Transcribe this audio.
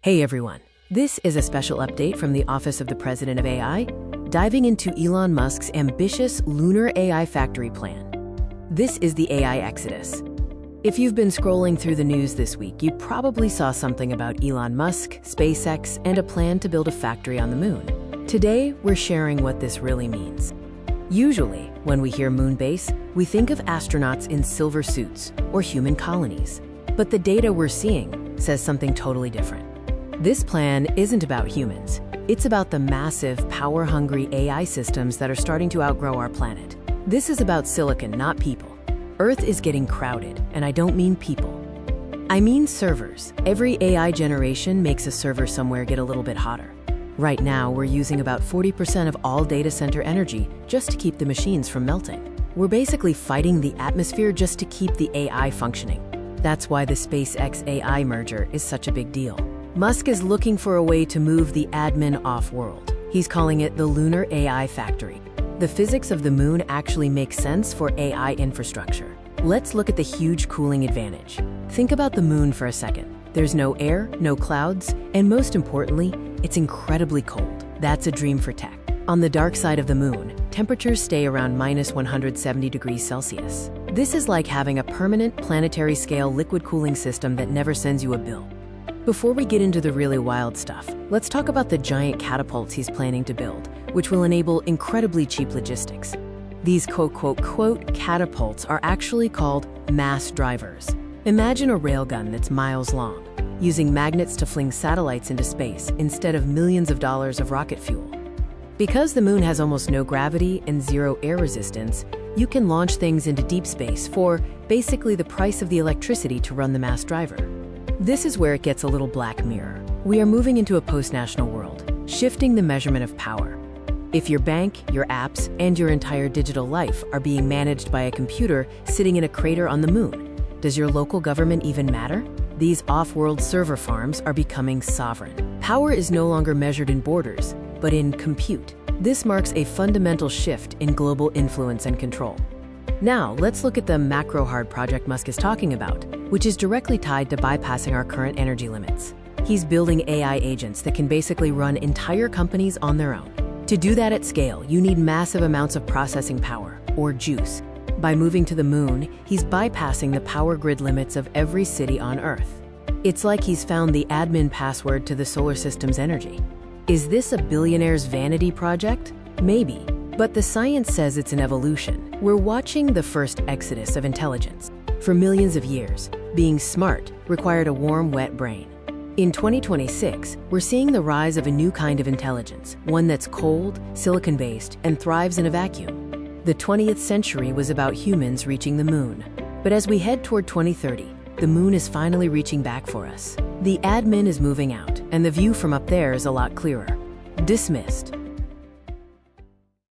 Hey everyone, this is a special update from the Office of the President of AI, diving into Elon Musk's ambitious Lunar AI Factory plan. This is the AI Exodus. If you've been scrolling through the news this week, you probably saw something about Elon Musk, SpaceX, and a plan to build a factory on the moon. Today, we're sharing what this really means. Usually, when we hear moon base, we think of astronauts in silver suits or human colonies. But the data we're seeing says something totally different. This plan isn't about humans. It's about the massive, power-hungry AI systems that are starting to outgrow our planet. This is about silicon, not people. Earth is getting crowded, and I don't mean people. I mean servers. Every AI generation makes a server somewhere get a little bit hotter. Right now, we're using about 40% of all data center energy just to keep the machines from melting. We're basically fighting the atmosphere just to keep the AI functioning. That's why the SpaceX AI merger is such a big deal. Musk is looking for a way to move the admin off-world. He's calling it the Lunar AI Factory. The physics of the moon actually makes sense for AI infrastructure. Let's look at the huge cooling advantage. Think about the moon for a second. There's no air, no clouds, and most importantly, it's incredibly cold. That's a dream for tech. On the dark side of the moon, temperatures stay around -170 degrees Celsius. This is like having a permanent planetary-scale liquid cooling system that never sends you a bill. Before we get into the really wild stuff, let's talk about the giant catapults he's planning to build, which will enable incredibly cheap logistics. These quote catapults are actually called mass drivers. Imagine a railgun that's miles long, using magnets to fling satellites into space instead of millions of dollars of rocket fuel. Because the moon has almost no gravity and zero air resistance, you can launch things into deep space for basically the price of the electricity to run the mass driver. This is where it gets a little Black Mirror. We are moving into a post-national world, shifting the measurement of power. If your bank, your apps, and your entire digital life are being managed by a computer sitting in a crater on the moon, does your local government even matter? These off-world server farms are becoming sovereign. Power is no longer measured in borders, but in compute. This marks a fundamental shift in global influence and control. Now, let's look at the Macrohard project Musk is talking about, which is directly tied to bypassing our current energy limits. He's building AI agents that can basically run entire companies on their own. To do that at scale, you need massive amounts of processing power, or juice. By moving to the moon, he's bypassing the power grid limits of every city on Earth. It's like he's found the admin password to the solar system's energy. Is this a billionaire's vanity project? Maybe. But the science says it's an evolution. We're watching the first exodus of intelligence. For millions of years, being smart required a warm, wet brain. In 2026, we're seeing the rise of a new kind of intelligence, one that's cold, silicon-based, and thrives in a vacuum. The 20th century was about humans reaching the moon. But as we head toward 2030, the moon is finally reaching back for us. The admin is moving out, and the view from up there is a lot clearer. Dismissed.